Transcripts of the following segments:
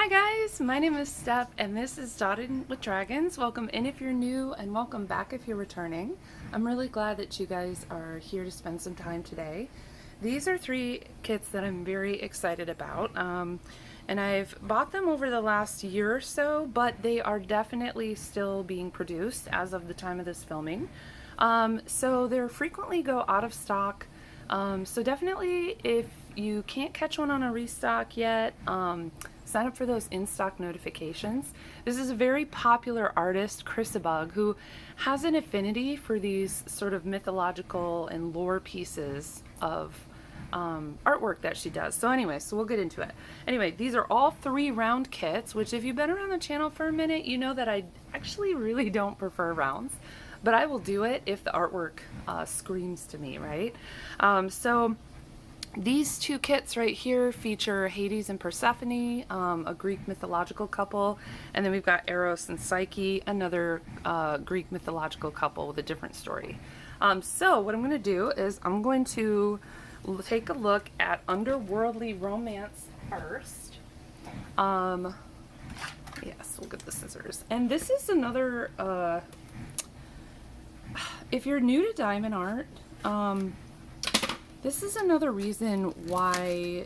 guys, my name is Steph and this is Dotted with Dragons. Welcome in if you're new and welcome back if you're returning. I'm really glad that you guys are here to spend some time today. These are three kits that I'm very excited about, and I've bought them over the last year or so, but they are definitely still being produced as of the time of this filming. So they frequently go out of stock. So definitely, if you can't catch one on a restock yet, sign up for those in-stock notifications. This is a very popular artist, Chrissabug, who has an affinity for these sort of mythological and lore pieces of artwork that she does. So anyway, so we'll get into it. Anyway, these are all 3 round kits, which if you've been around the channel for a minute, you know that I actually really don't prefer rounds. But I will do it if the artwork screams to me, right? So these 2 kits right here feature Hades and Persephone, a Greek mythological couple, and then we've got Eros and Psyche, another Greek mythological couple with a different story. So what I'm going to do is I'm going to take a look at Underworldly Romance first. Yes, we'll get the scissors. And this is another... if you're new to diamond art, this is another reason why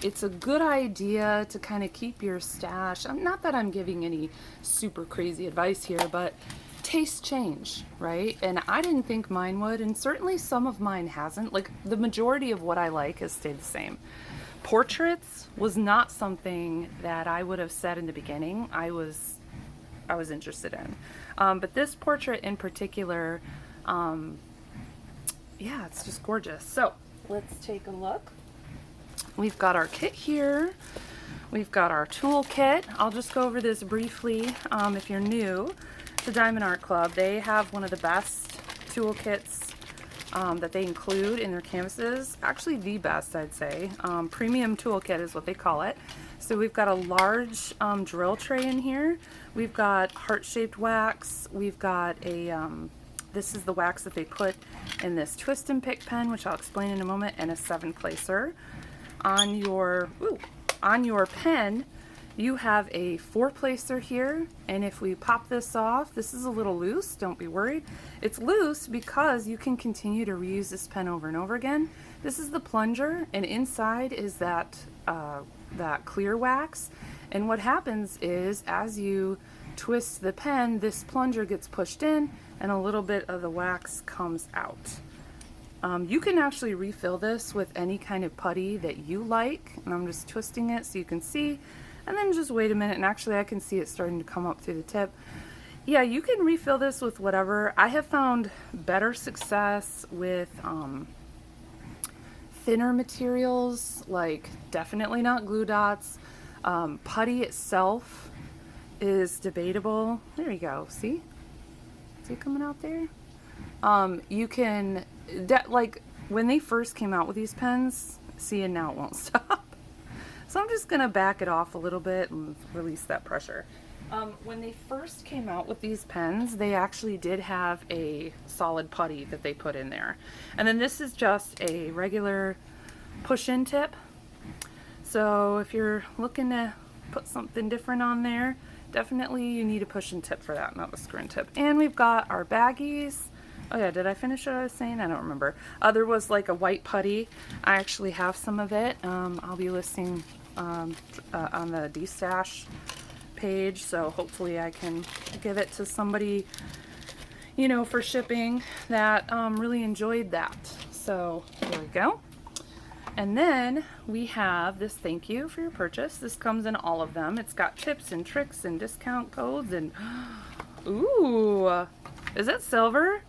it's a good idea to kind of keep your stash. Not that I'm giving any super crazy advice here, but tastes change, right? And I didn't think mine would, and certainly some of mine hasn't. Like, the majority of what I like has stayed the same. Portraits was not something that I would have said in the beginning I was interested in. But this portrait in particular, yeah, it's just gorgeous. So let's take a look. We've got our kit here. We've got our tool kit. I'll just go over this briefly. If you're new to Diamond Art Club, they have one of the best tool kits that they include in their canvases. Actually, the best, I'd say. Premium toolkit is what they call it. So we've got a large drill tray in here. We've got heart-shaped wax. We've got a, this is the wax that they put in this twist and pick pen, which I'll explain in a moment, and a 7-placer. On your pen, you have a 4-placer here, and if we pop this off, this is a little loose, don't be worried. It's loose because you can continue to reuse this pen over and over again. This is the plunger, and inside is that clear wax, and what happens is as you twist the pen, this plunger gets pushed in and a little bit of the wax comes out. You can actually refill this with any kind of putty that you like, and I'm just twisting it so you can see, and then just wait a minute, and actually I can see it starting to come up through the tip. Yeah, you can refill this with whatever. I have found better success with thinner materials, like definitely not glue dots. Putty itself is debatable. There you go, see? See it coming out there? You can, like when they first came out with these pens, see, and now it won't stop. So I'm just gonna back it off a little bit and release that pressure. When they first came out with these pens, they actually did have a solid putty that they put in there. And then this is just a regular push-in tip. So if you're looking to put something different on there, definitely you need a push-in tip for that, not a screw-in tip. And we've got our baggies. Oh yeah, did I finish what I was saying? I don't remember. There was like a white putty. I actually have some of it. I'll be listing on the D-Stash page, so hopefully I can give it to somebody, you know, for shipping that really enjoyed that. So there we go. And then we have this thank you for your purchase. This comes in all of them. It's got tips and tricks and discount codes and ooh, is that silver?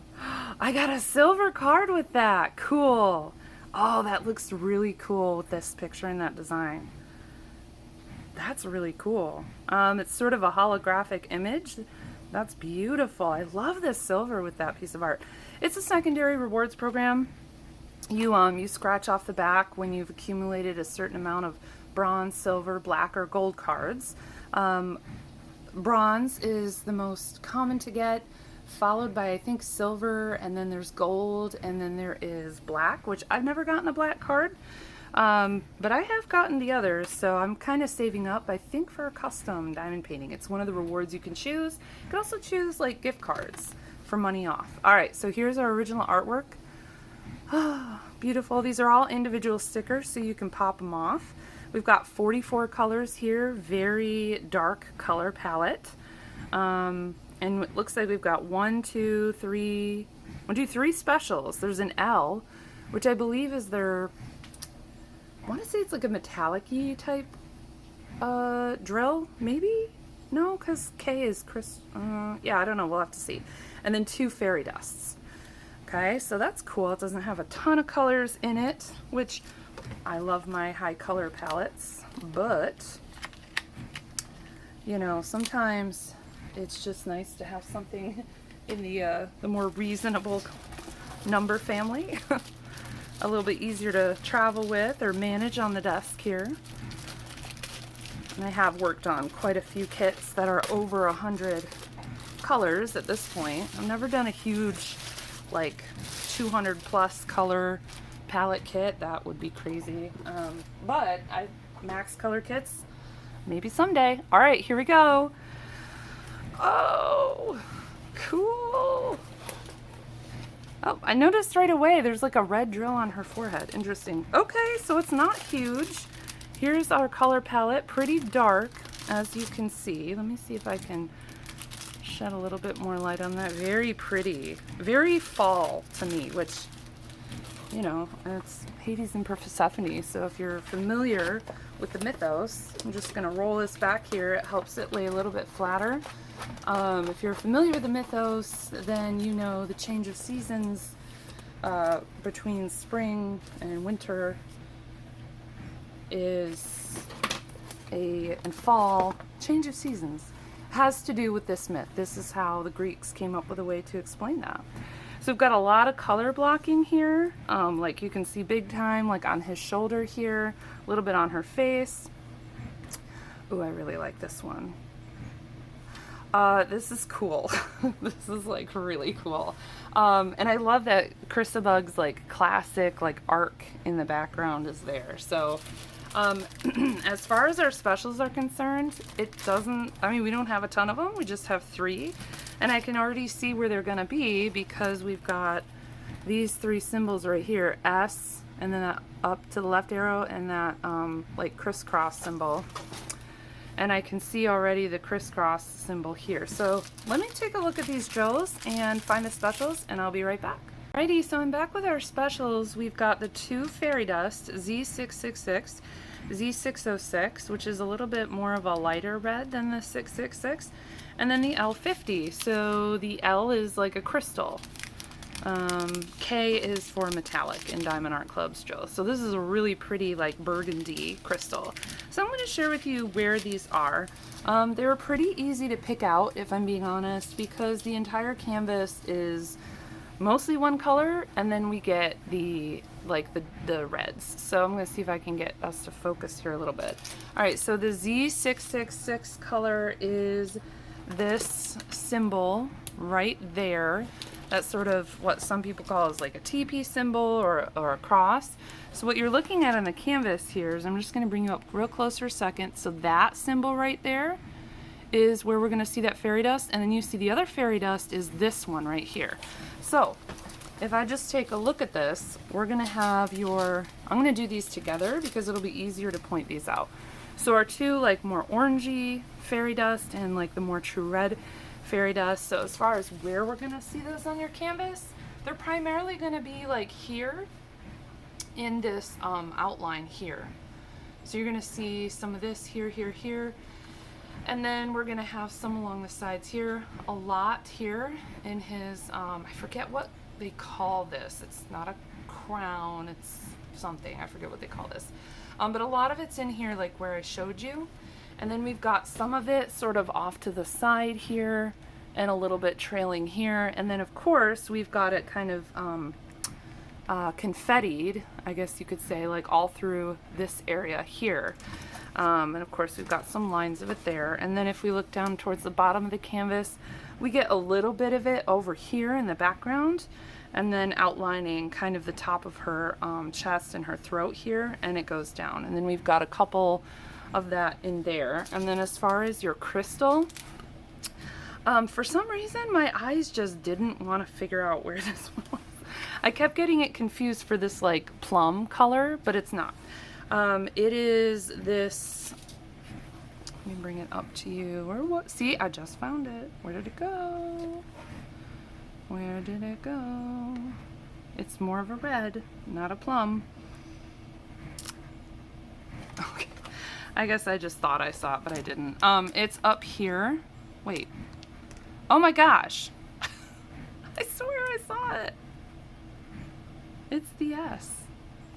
I got a silver card with that. Cool. Oh, that looks really cool with this picture and that design. That's really cool. It's sort of a holographic image. That's beautiful. I love this silver with that piece of art. It's a secondary rewards program. You scratch off the back when you've accumulated a certain amount of bronze, silver, black, or gold cards. Bronze is the most common to get, followed by I think silver, and then there's gold, and then there is black, which I've never gotten a black card. But I have gotten the others, so I'm kind of saving up, I think, for a custom diamond painting. It's one of the rewards you can choose. You can also choose like gift cards for money off. All right, so here's our original artwork. Beautiful. These are all individual stickers, so you can pop them off. We've got 44 colors here, very dark color palette. And it looks like we've got three specials. There's an L, which I believe is their, I want to say it's like a metallic-y type drill, maybe? No, because K is yeah, I don't know, we'll have to see. And then 2 fairy dusts. Okay, so that's cool. It doesn't have a ton of colors in it, which I love my high color palettes, but you know, sometimes it's just nice to have something in the more reasonable number family. A little bit easier to travel with or manage on the desk here. And I have worked on quite a few kits that are over 100 colors at this point. I've never done a huge, like 200 plus color palette kit. That would be crazy. But max color kits, maybe someday. All right, here we go. Oh, cool. Oh, I noticed right away there's like a red drill on her forehead. Interesting. Okay, so it's not huge. Here's our color palette, pretty dark, as you can see. Let me see if I can shed a little bit more light on that. Very pretty, very fall to me, which, you know, it's Hades and Persephone, so if you're familiar with the mythos, I'm just going to roll this back here. It helps it lay a little bit flatter. If you're familiar with the mythos, then you know the change of seasons between spring and winter and fall, change of seasons, has to do with this myth. This is how the Greeks came up with a way to explain that. So we've got a lot of color blocking here, like you can see big time, like on his shoulder here, a little bit on her face. Ooh, I really like this one. This is cool. This is like really cool. And I love that Crissabug's like classic like arc in the background is there. So as far as our specials are concerned, it doesn't, I mean, we don't have a ton of them. We just have 3. And I can already see where they're going to be because we've got these 3 symbols right here, S, and then that up to the left arrow, and that like crisscross symbol. And I can see already the crisscross symbol here. So let me take a look at these drills and find the specials, and I'll be right back. Alrighty, so I'm back with our specials. We've got the 2 fairy dust, Z666, Z606, which is a little bit more of a lighter red than the 666, and then the L50. So the L is like a crystal. K is for metallic in Diamond Art Club's drill. So this is a really pretty like burgundy crystal. So I'm going to share with you where these are. They were pretty easy to pick out, if I'm being honest, because the entire canvas is mostly one color, and then we get the reds. So I'm going to see if I can get us to focus here a little bit. All right, so the Z666 color is this symbol right there. That's sort of what some people call is like a TP symbol or a cross. So what you're looking at on the canvas here is, I'm just going to bring you up real close for a second. So that symbol right there is where we're going to see that fairy dust, and then you see the other fairy dust is this one right here. So if I just take a look at this, we're going to have I'm going to do these together because it'll be easier to point these out. So our 2 like more orangey fairy dust and like the more true red fairy dust. So as far as where we're going to see those on your canvas, they're primarily going to be like here in this outline here. So you're going to see some of this here, here, here. And then we're going to have some along the sides here, a lot here in his, I forget what they call this. It's not a crown, it's something. I forget what they call this. But a lot of it's in here like where I showed you. And then we've got some of it sort of off to the side here and a little bit trailing here. And then of course we've got it kind of confettied, I guess you could say, like all through this area here. And of course we've got some lines of it there. And then if we look down towards the bottom of the canvas, we get a little bit of it over here in the background. and then outlining kind of the top of her chest and her throat here, and it goes down. And then we've got a couple of that in there. And then as far as your crystal, for some reason my eyes just didn't want to figure out where this one was. I kept getting it confused for this like plum color, but it's not. It is this, let me bring it up to you. Or what? See, I just found it. Where did it go? Where did it go? It's more of a red, not a plum. Okay. I guess I just thought I saw it, but I didn't. It's up here. Wait. Oh my gosh. I swear I saw it. It's the S.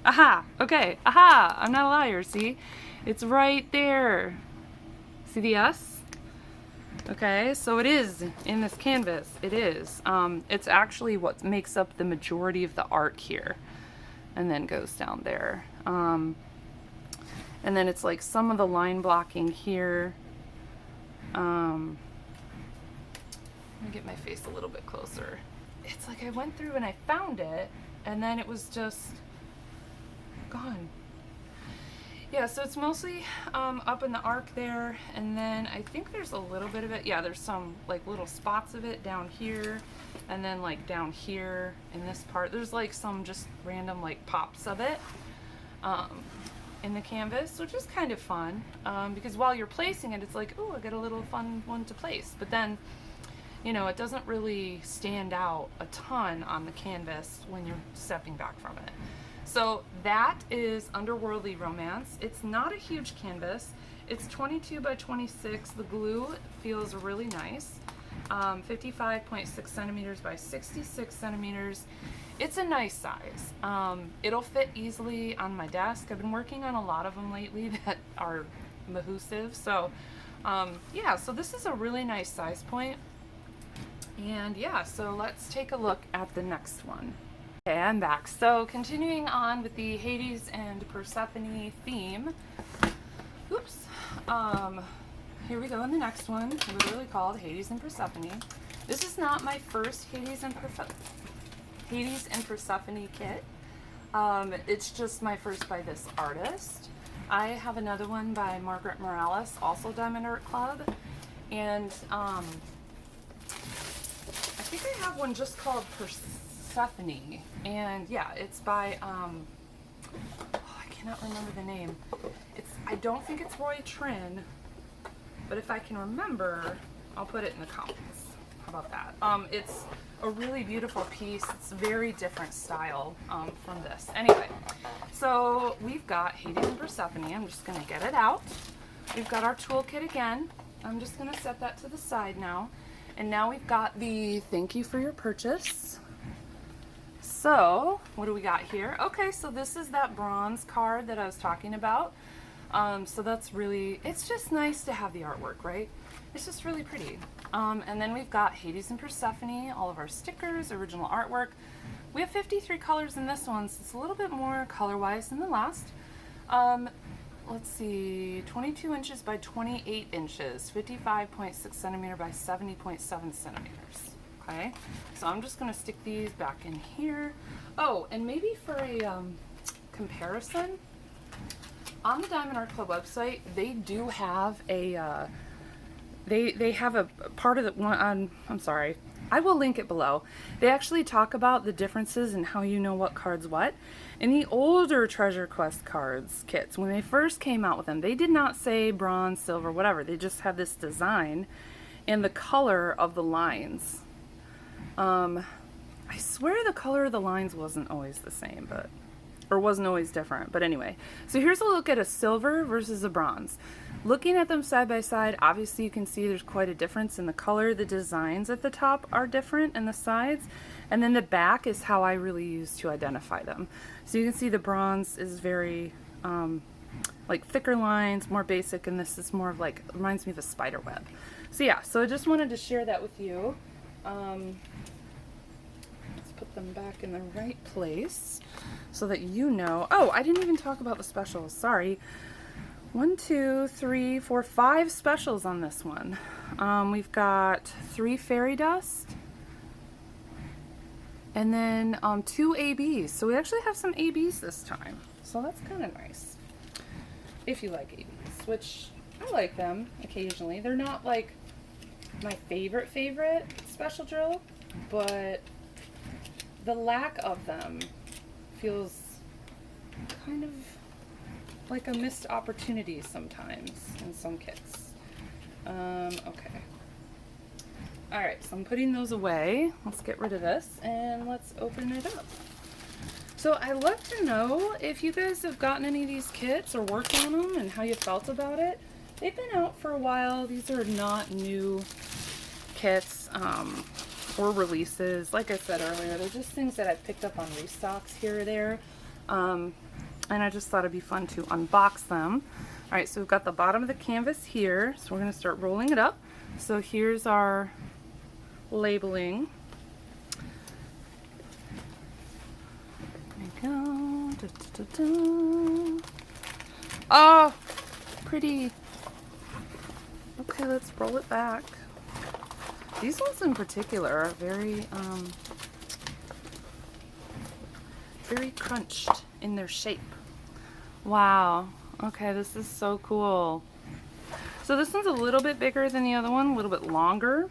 Aha! Okay. Aha! I'm not a liar, see? It's right there. See the S? Okay, so it is in this canvas. It is. It's actually what makes up the majority of the art here, and then goes down there. And then it's like some of the line blocking here. Let me get my face a little bit closer. It's like I went through and I found it, and then it was just gone. Yeah, so it's mostly up in the arc there, and then I think there's a little bit of it. Yeah, there's some like little spots of it down here, and then like down here in this part. There's like some just random like pops of it in the canvas, which is kind of fun because while you're placing it, it's like, oh, I got a little fun one to place. But then, you know, it doesn't really stand out a ton on the canvas when you're stepping back from it. So that is Underworldly Romance. It's not a huge canvas. It's 22 by 26. The glue feels really nice. 55.6 centimeters by 66 centimeters. It's a nice size. It'll fit easily on my desk. I've been working on a lot of them lately that are mahoosive. So yeah, so this is a really nice size point. And yeah, so let's take a look at the next one. Okay, I'm back. So continuing on with the Hades and Persephone theme. Oops. Here we go in the next one, literally called Hades and Persephone. This is not my first Hades and Persephone kit. It's just my first by this artist. I have another one by Margaret Morales, also Diamond Art Club. And I think I have one just called Persephone, and yeah, it's by oh, I cannot remember the name. I don't think it's Roy Trin, but if I can remember, I'll put it in the comments. How about that? It's a really beautiful piece. It's a very different style from this. Anyway, so we've got Hades and Persephone. I'm just gonna get it out. We've got our toolkit again. I'm just gonna set that to the side now. And now we've got the thank you for your purchase. So what do we got here? Okay, so this is that bronze card that I was talking about. So that's really, it's just nice to have the artwork, right? It's just really pretty. And then we've got Hades and Persephone, all of our stickers, original artwork. We have 53 colors in this one, so it's a little bit more color-wise than the last. Let's see, 22 inches by 28 inches, 55.6 centimeter by 70.7 centimeters. Okay, so I'm just gonna stick these back in here. Oh, and maybe for a comparison, on the Diamond Art Club website, they do have a, they have a part of the one on, I'm sorry, I will link it below. They actually talk about the differences and how you know what card's what. In the older Treasure Quest cards kits, when they first came out with them, they did not say bronze, silver, whatever. They just had this design and the color of the lines. I swear the color of the lines wasn't always the same, but, or wasn't always different. But anyway, so here's a look at a silver versus a bronze. Looking at them side by side, obviously you can see there's quite a difference in the color. The designs at the top are different and the sides. And then the back is how I really use to identify them. So you can see the bronze is very like thicker lines, more basic, and this is more of like, reminds me of a spider web. So yeah, so I just wanted to share that with you. Let's put them back in the right place so that you know. Oh, I didn't even talk about the specials, sorry. 1, 2, 3, 4, 5 specials on this one. We've got 3 fairy dust, And then 2 ABs. So we actually have some ABs this time. So that's kind of nice. If you like ABs, which I like them occasionally. They're not like my favorite special drill, but the lack of them feels kind of like a missed opportunity sometimes in some kits. Okay. Alright, so I'm putting those away. Let's get rid of this and let's open it up. So I'd love to know if you guys have gotten any of these kits or worked on them and how you felt about it. They've been out for a while. These are not new kits or releases. Like I said earlier, they're just things that I've picked up on restocks here or there. And I just thought it'd be fun to unbox them. Alright, so we've got the bottom of the canvas here. So we're going to start rolling it up. So here's our labeling. There we go. Da, da, da, da. Oh, pretty. Okay, let's roll it back. These ones in particular are very crunched in their shape. Wow. Okay, this is so cool. So this one's a little bit bigger than the other one, a little bit longer.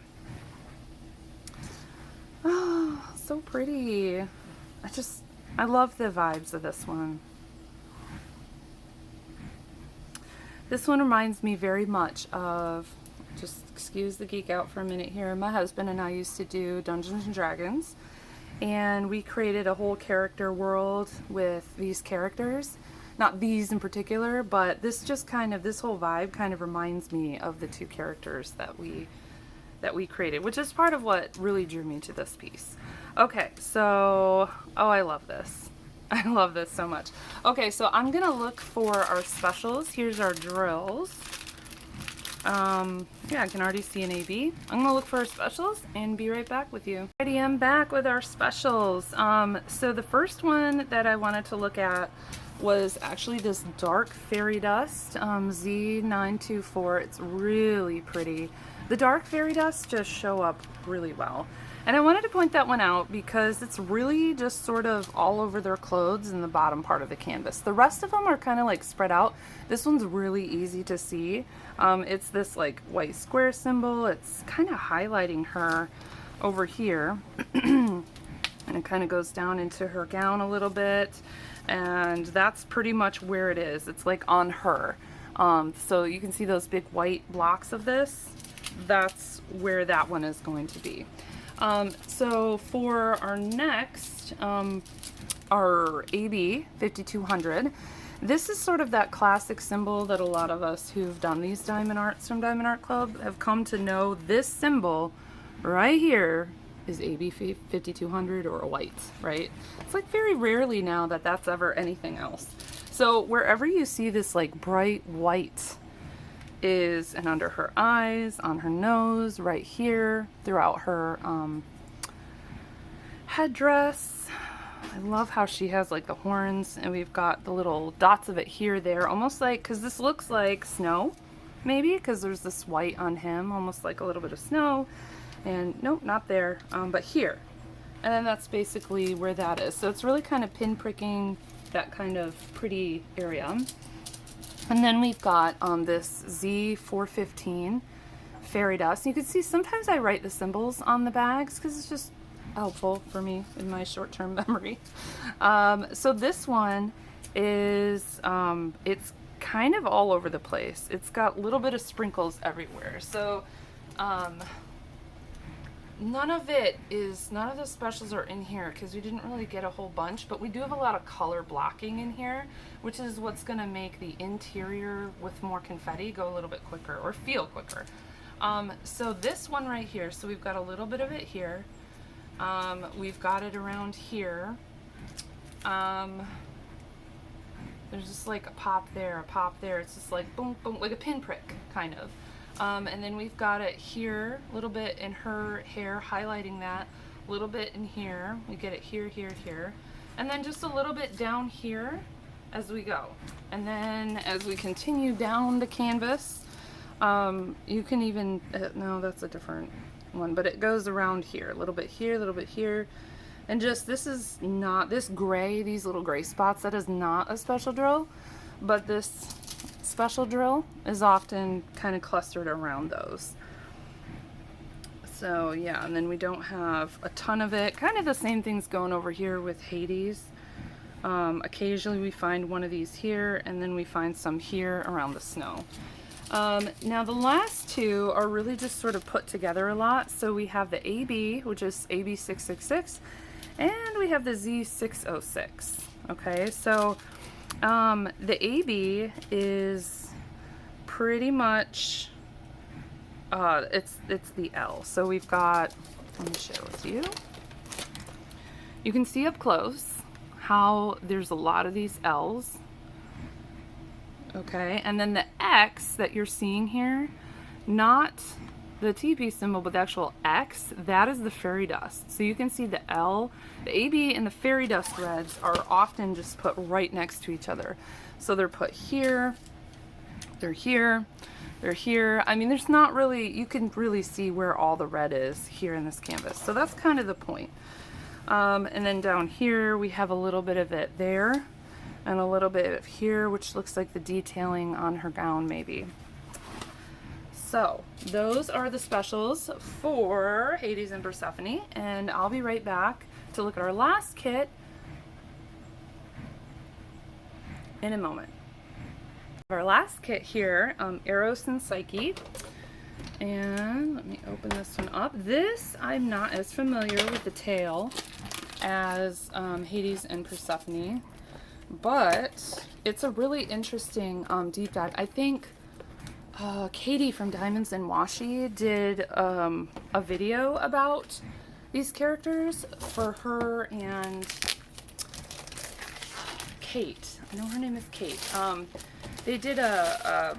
Oh, so pretty. I love the vibes of this one. This one reminds me very much of, just excuse the geek out for a minute here, my husband and I used to do Dungeons and Dragons, and we created a whole character world with these characters. Not these in particular, but this whole vibe kind of reminds me of the 2 characters that we created, which is part of what really drew me to this piece. Okay, so, oh, I love this. I love this so much. Okay, so I'm gonna look for our specials. Here's our drills. Yeah, I can already see an AB. I'm gonna look for our specials and be right back with you. Alrighty, I'm back with our specials. So the first one that I wanted to look at was actually this dark fairy dust, Z924. It's really pretty. The dark fairy dust just show up really well. And I wanted to point that one out because it's really just sort of all over their clothes in the bottom part of the canvas. The rest of them are kind of like spread out. This one's really easy to see. It's this like white square symbol. It's kind of highlighting her over here. And it kind of goes down into her gown a little bit. And that's pretty much where it is. It's like on her. So you can see those big white blocks of this. That's where that one is going to be. So for our next, our AB 5200, this is sort of that classic symbol that a lot of us who've done these diamond arts from Diamond Art Club have come to know. This symbol right here is AB 5200 or a white, right? It's like very rarely now that that's ever anything else. So wherever you see this like bright white is, and under her eyes, on her nose, right here, throughout her headdress. I love how she has like the horns, and we've got the little dots of it here, there, almost like, because this looks like snow, maybe, because there's this white on him, almost like a little bit of snow. And nope, not there, but here. And then that's basically where that is. So it's really kind of pinpricking that kind of pretty area. And then we've got this Z415 fairy dust. You can see sometimes I write the symbols on the bags because it's just helpful for me in my short-term memory. So this one is, it's kind of all over the place. It's got a little bit of sprinkles everywhere. So none of the specials are in here because we didn't really get a whole bunch, but we do have a lot of color blocking in here, which is what's going to make the interior with more confetti go a little bit quicker or feel quicker. So this one right here, so we've got a little bit of it here. We've got it around here. There's just like a pop there, a pop there. It's just like boom, boom, like a pinprick kind of. And then we've got it here, a little bit in her hair, highlighting that, a little bit in here. We get it here, here, here. And then just a little bit down here as we go. And then as we continue down the canvas, you can even, no, that's a different one, but it goes around here, a little bit here, a little bit here. And just, this is not, this gray, these little gray spots, that is not a special drill, but this special drill is often kind of clustered around those. So yeah, and then we don't have a ton of it. Kind of the same things going over here with Hades. Occasionally we find one of these here, and then we find some here around the snow. Now the last two are really just sort of put together a lot. So we have the AB, which is AB666, and we have the Z606. Okay, so the AB is pretty much it's the L. So we've got, let me share with you. You can see up close how there's a lot of these L's. Okay, and then the X that you're seeing here, not the TP symbol, but the actual X, that is the fairy dust. So you can see the L, the AB, and the fairy dust reds are often just put right next to each other. So they're put here, they're here, they're here. I mean, there's not really, you can really see where all the red is here in this canvas. So that's kind of the point. And then down here, we have a little bit of it there, and a little bit of here, which looks like the detailing on her gown maybe. So those are the specials for Hades and Persephone, and I'll be right back to look at our last kit in a moment. Our last kit here, Eros and Psyche, and let me open this one up. This, I'm not as familiar with the tail as Hades and Persephone, but it's a really interesting deep dive. I think Katie from Diamonds and Washi did a video about these characters for her and Kate. I know her name is Kate. They did an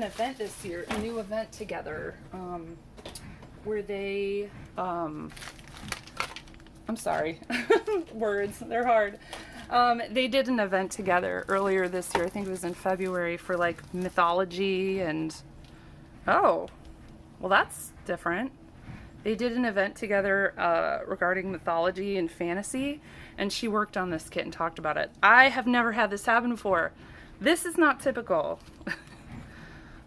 event this year, a new event together, where they I'm sorry, words, they're hard. They did an event together earlier this year. I think it was in February, for like mythology and, oh, well that's different. They did an event together regarding mythology and fantasy, and she worked on this kit and talked about it. I have never had this happen before. This is not typical.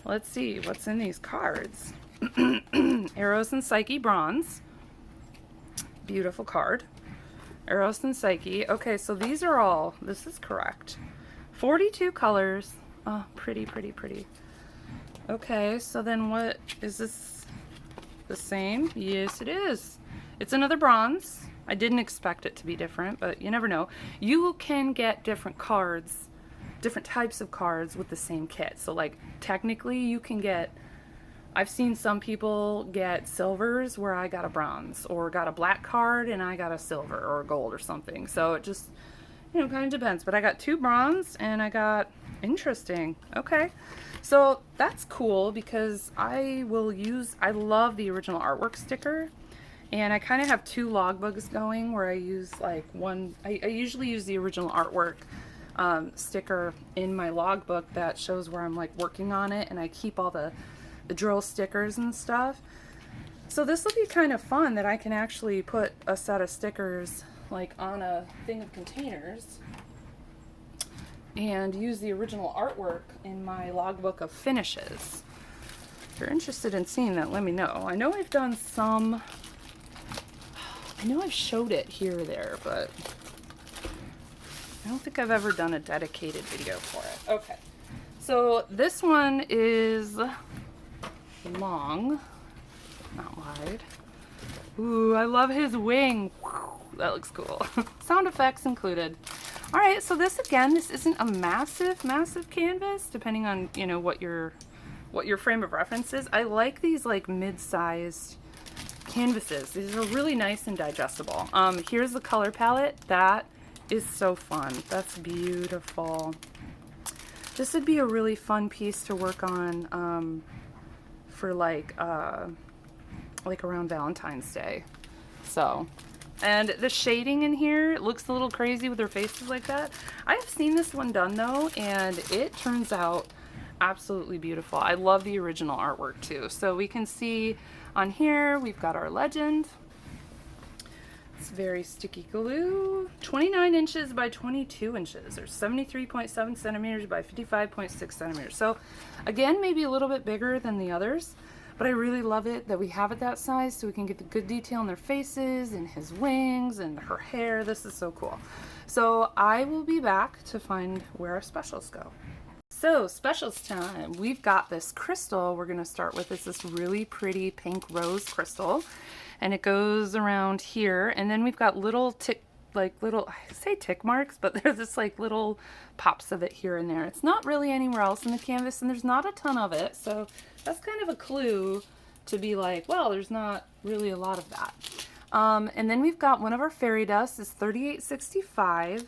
Let's see what's in these cards. Eros and Psyche bronze. Beautiful card. Eros and Psyche. Okay, so these are all, this is correct. 42 colors. Oh, pretty, pretty, pretty. Okay, so then what is this? The same? Yes, it is. It's another bronze. I didn't expect it to be different, but you never know. You can get different cards, different types of cards with the same kit. So like technically you can get, I've seen some people get silvers where I got a bronze, or got a black card and I got a silver or a gold or something. So it just, you know, kind of depends. But I got 2 bronze and I got, interesting. Okay. So that's cool because I love the original artwork sticker. And I kind of have 2 logbooks going where I use like one, I usually use the original artwork sticker in my logbook that shows where I'm like working on it, and I keep all the drill stickers and stuff. So this will be kind of fun that I can actually put a set of stickers like on a thing of containers and use the original artwork in my logbook of finishes. If you're interested in seeing that, let me know. I know I've done some, I know I've showed it here or there, but I don't think I've ever done a dedicated video for it. Okay, so this one is long, not wide. Ooh, I love his wing. That looks cool. Sound effects included. All right, so this again, this isn't a massive canvas, depending on, you know, what your frame of reference is. I like these like mid-sized canvases. These are really nice and digestible. Here's the color palette. That is so fun. That's beautiful. This would be a really fun piece to work on for like around Valentine's Day. So, and the shading in here, it looks a little crazy with their faces like that. I have seen this one done though, and it turns out absolutely beautiful. I love the original artwork too. So we can see on here, we've got our legend. It's very sticky glue. 29 inches by 22 inches, or 73.7 centimeters by 55.6 centimeters. So again, maybe a little bit bigger than the others, but I really love it that we have it that size so we can get the good detail in their faces and his wings and her hair. This is so cool. So I will be back to find where our specials go. So specials time. We've got this crystal we're going to start with. It's this really pretty pink rose crystal, and it goes around here, and then we've got little tick marks, but they're just like little pops of it here and there. It's not really anywhere else in the canvas, and there's not a ton of it, so that's kind of a clue to be like, well, there's not really a lot of that. And then we've got one of our fairy dusts is 3865.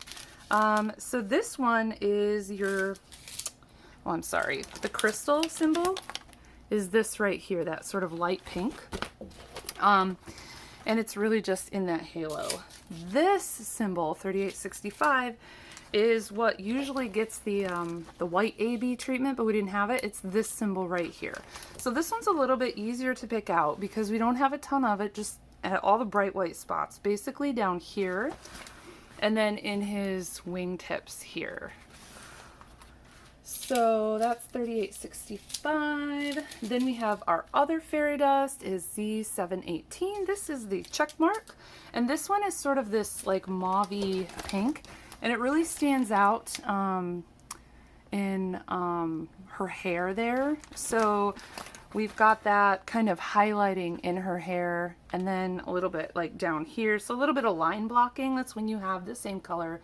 So this one is your, oh, I'm sorry, the crystal symbol is this right here, that sort of light pink. And it's really just in that halo. This symbol, 3865, is what usually gets the white AB treatment, but we didn't have it. It's this symbol right here. So this one's a little bit easier to pick out because we don't have a ton of it, just at all the bright white spots, basically down here, and then in his wingtips here. So that's 3865. Then we have our other fairy dust is Z718. This is the check mark, and this one is sort of this like mauve-y pink, and it really stands out in her hair there. So we've got that kind of highlighting in her hair, and then a little bit like down here. So a little bit of line blocking. That's when you have the same color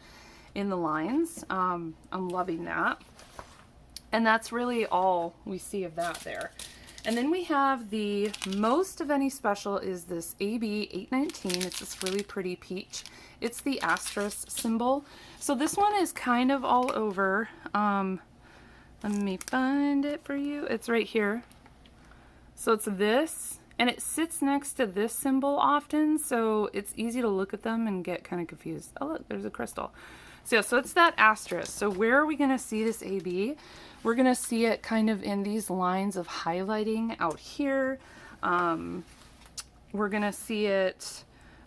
in the lines. I'm loving that. And that's really all we see of that there. And then we have the most of any special is this AB 819. It's this really pretty peach. It's the asterisk symbol. So this one is kind of all over. Let me find it for you. It's right here. So it's this, and it sits next to this symbol often, so it's easy to look at them and get kind of confused. Oh look, there's a crystal. So yeah, so it's that asterisk. So where are we going to see this AB? We're going to see it kind of in these lines of highlighting out here. We're going to see it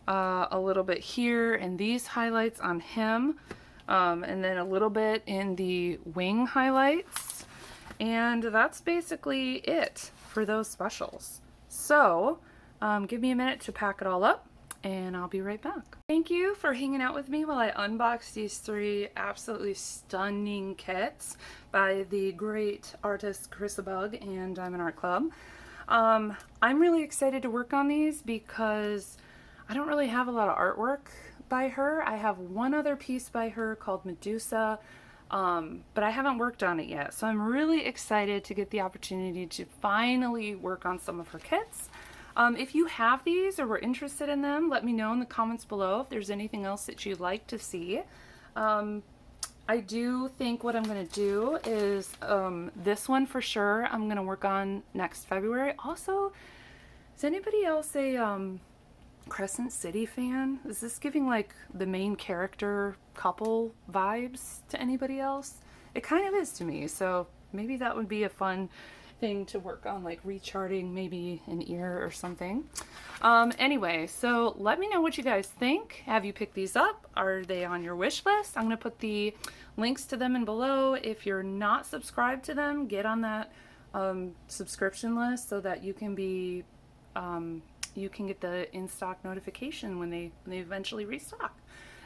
a little bit here in these highlights on him, and then a little bit in the wing highlights. And that's basically it for those specials. So give me a minute to pack it all up, and I'll be right back. Thank you for hanging out with me while I unbox these three absolutely stunning kits by the great artist Crissabug and Diamond Art Club. I'm really excited to work on these because I don't really have a lot of artwork by her. I have one other piece by her called Medusa, but I haven't worked on it yet. So I'm really excited to get the opportunity to finally work on some of her kits. If you have these or were interested in them, let me know in the comments below if there's anything else that you'd like to see. I do think what I'm going to do is this one for sure I'm going to work on next February. Also, is anybody else a Crescent City fan? Is this giving like the main character couple vibes to anybody else? It kind of is to me, so maybe that would be a fun thing to work on, like recharting maybe an ear or something. Anyway, so let me know what you guys think. Have you picked these up? Are they on your wish list? I'm gonna put the links to them in below. If you're not subscribed to them, get on that subscription list so that you can be you can get the in-stock notification when they eventually restock.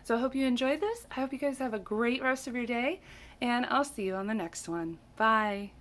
So I hope you enjoyed this. I hope you guys have a great rest of your day, and I'll see you on the next one. Bye.